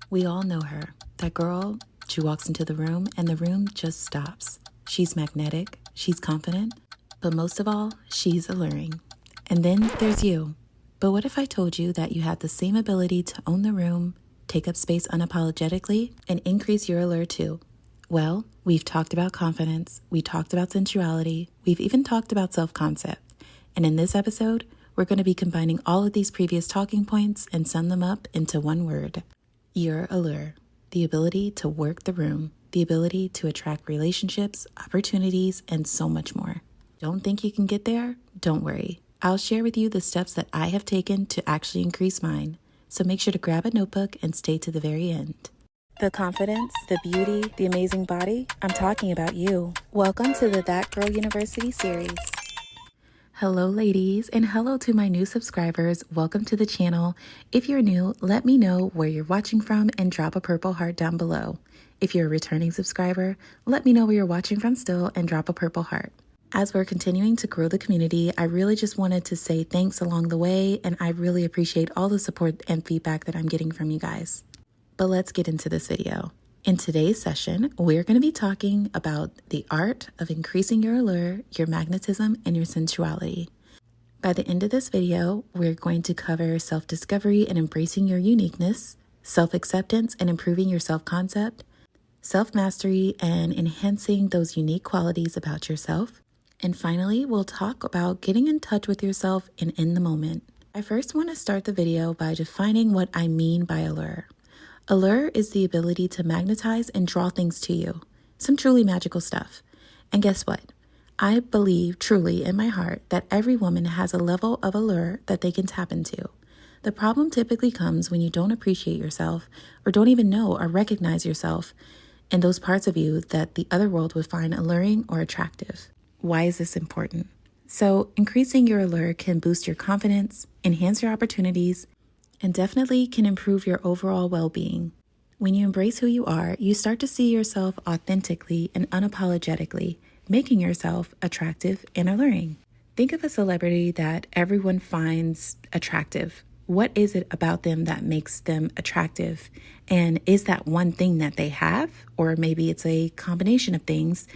We all know her. That girl, she walks into the room and the room just stops. She's magnetic, she's confident, but most of all, she's alluring. And then there's you. But what if I told you that you had the same ability to own the room, take up space unapologetically, and increase your allure too? Well, we've talked about confidence, we talked about sensuality, we've even talked about self-concept. And in this episode, we're going to be combining all of these previous talking points and sum them up into one word: your allure. The ability to work the room, the ability to attract relationships, opportunities, and so much more. Don't think you can get there? Don't worry. I'll share with you the steps that I have taken to actually increase mine. So make sure to grab a notebook and stay to the very end. The confidence, the beauty, the amazing body, I'm talking about you. Welcome to the That Girl University series. Hello ladies, and hello to my new subscribers. Welcome to the channel. If you're new, let me know where you're watching from and drop a purple heart down below. If you're a returning subscriber, let me know where you're watching from still and drop a purple heart. As we're continuing to grow the community, I really just wanted to say thanks along the way, and I really appreciate all the support and feedback that I'm getting from you guys. But let's get into this video. In today's session, we're going to be talking about the art of increasing your allure, your magnetism, and your sensuality. By the end of this video, we're going to cover self-discovery and embracing your uniqueness, self-acceptance and improving your self-concept, self-mastery and enhancing those unique qualities about yourself, and finally, we'll talk about getting in touch with yourself and in the moment. I first want to start the video by defining what I mean by allure. Allure is the ability to magnetize and draw things to you. Some truly magical stuff. And guess what? I believe truly in my heart that every woman has a level of allure that they can tap into. The problem typically comes when you don't appreciate yourself or don't even know or recognize yourself in those parts of you that the other world would find alluring or attractive. Why is this important? So, increasing your allure can boost your confidence, enhance your opportunities, and definitely can improve your overall well-being. When you embrace who you are, you start to see yourself authentically and unapologetically, making yourself attractive and alluring. Think of a celebrity that everyone finds attractive. What is it about them that makes them attractive? And is that one thing that they have? Or maybe it's a combination of things.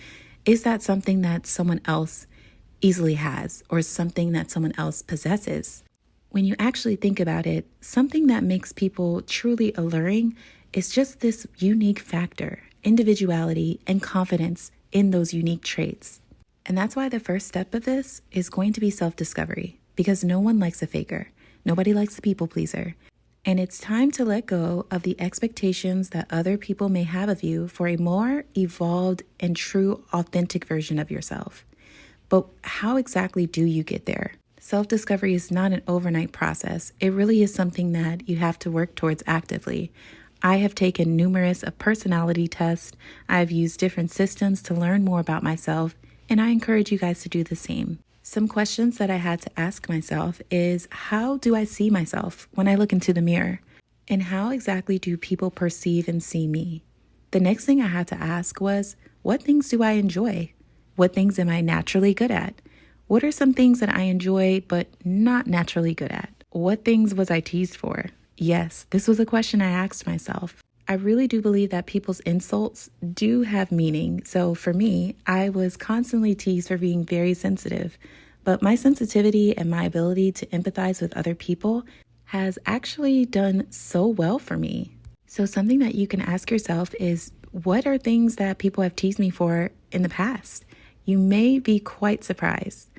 Is that something that someone else easily has or something that someone else possesses? When you actually think about it, something that makes people truly alluring is just this unique factor, individuality and confidence in those unique traits. And that's why the first step of this is going to be self-discovery, because no one likes a faker. Nobody likes a people pleaser. And it's time to let go of the expectations that other people may have of you for a more evolved and true, authentic version of yourself. But how exactly do you get there? Self-discovery is not an overnight process. It really is something that you have to work towards actively. I have taken numerous personality tests. I've used different systems to learn more about myself, and I encourage you guys to do the same. Some questions that I had to ask myself is, how do I see myself when I look into the mirror? And how exactly do people perceive and see me? The next thing I had to ask was, what things do I enjoy? What things am I naturally good at? What are some things that I enjoy but not naturally good at? What things was I teased for? Yes, this was a question I asked myself. I really do believe that people's insults do have meaning. So for me, I was constantly teased for being very sensitive. But my sensitivity and my ability to empathize with other people has actually done so well for me. So something that you can ask yourself is, what are things that people have teased me for in the past? You may be quite surprised.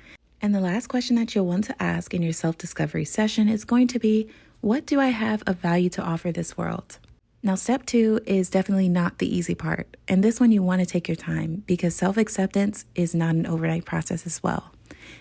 And the last question that you'll want to ask in your self-discovery session is going to be, what do I have of value to offer this world? Now, step 2 is definitely not the easy part. And this one you want to take your time, because self-acceptance is not an overnight process as well.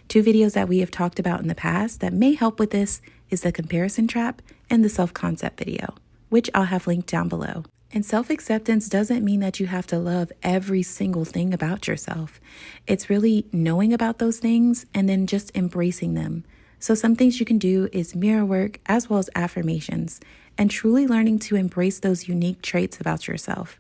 2 videos that we have talked about in the past that may help with this is the comparison trap and the self-concept video, which I'll have linked down below. And self-acceptance doesn't mean that you have to love every single thing about yourself. It's really knowing about those things and then just embracing them. So some things you can do is mirror work as well as affirmations, and truly learning to embrace those unique traits about yourself.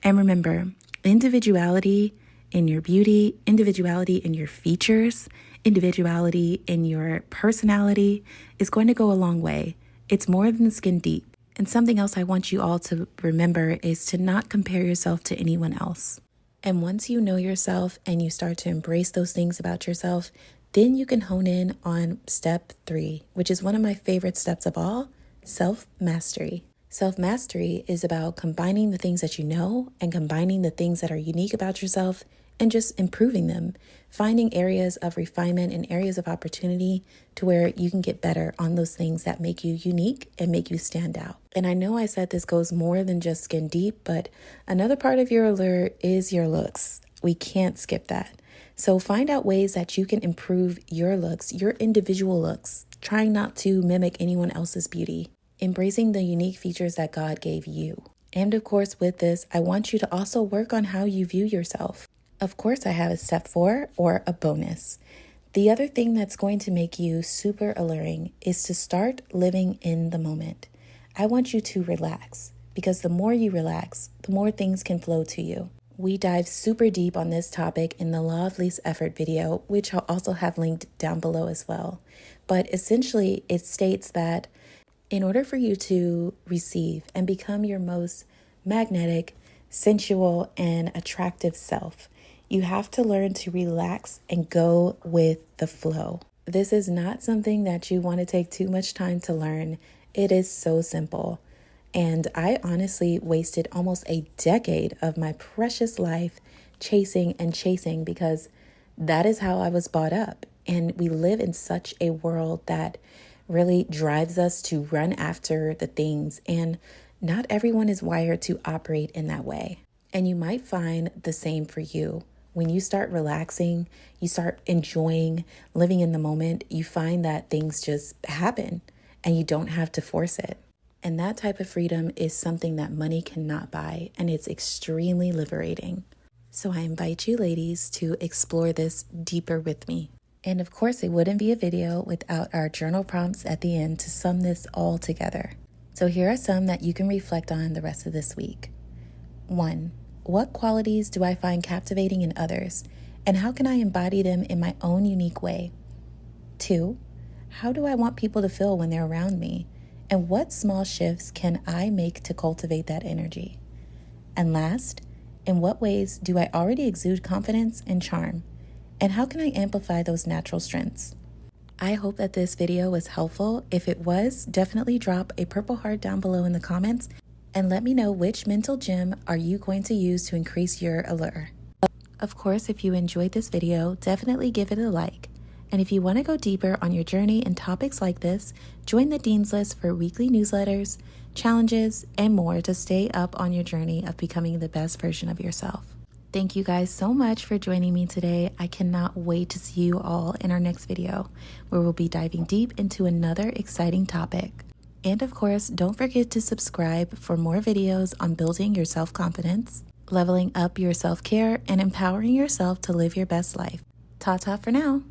And remember, individuality in your beauty, individuality in your features, individuality in your personality is going to go a long way. It's more than skin deep. And something else I want you all to remember is to not compare yourself to anyone else. And once you know yourself and you start to embrace those things about yourself, then you can hone in on step 3, which is one of my favorite steps of all, self-mastery. Self-mastery is about combining the things that you know and combining the things that are unique about yourself and just improving them, finding areas of refinement and areas of opportunity to where you can get better on those things that make you unique and make you stand out. And I know I said this goes more than just skin deep, but another part of your allure is your looks. We can't skip that. So find out ways that you can improve your looks, your individual looks, trying not to mimic anyone else's beauty, embracing the unique features that God gave you. And of course, with this, I want you to also work on how you view yourself. Of course, I have a step 4 or a bonus. The other thing that's going to make you super alluring is to start living in the moment. I want you to relax, because the more you relax, the more things can flow to you. We dive super deep on this topic in the Law of Least Effort video, which I'll also have linked down below as well. But essentially, it states that in order for you to receive and become your most magnetic, sensual, and attractive self, you have to learn to relax and go with the flow. This is not something that you want to take too much time to learn. It is so simple. And I honestly wasted almost a decade of my precious life chasing because that is how I was brought up. And we live in such a world that really drives us to run after the things. And not everyone is wired to operate in that way. And you might find the same for you. When you start relaxing, you start enjoying living in the moment, you find that things just happen and you don't have to force it. And that type of freedom is something that money cannot buy, and it's extremely liberating. So I invite you ladies to explore this deeper with me. And of course, it wouldn't be a video without our journal prompts at the end to sum this all together. So here are some that you can reflect on the rest of this week. 1. What qualities do I find captivating in others, and how can I embody them in my own unique way? 2. How do I want people to feel when they're around me, and what small shifts can I make to cultivate that energy? And last, in what ways do I already exude confidence and charm, and how can I amplify those natural strengths? I hope that this video was helpful. If it was, definitely drop a purple heart down below in the comments and let me know which mental gem are you going to use to increase your allure. Of course, if you enjoyed this video, definitely give it a like. And if you want to go deeper on your journey and topics like this, join the Dean's List for weekly newsletters, challenges, and more to stay up on your journey of becoming the best version of yourself. Thank you guys so much for joining me today. I cannot wait to see you all in our next video, where we'll be diving deep into another exciting topic. And of course, don't forget to subscribe for more videos on building your self-confidence, leveling up your self-care, and empowering yourself to live your best life. Ta-ta for now.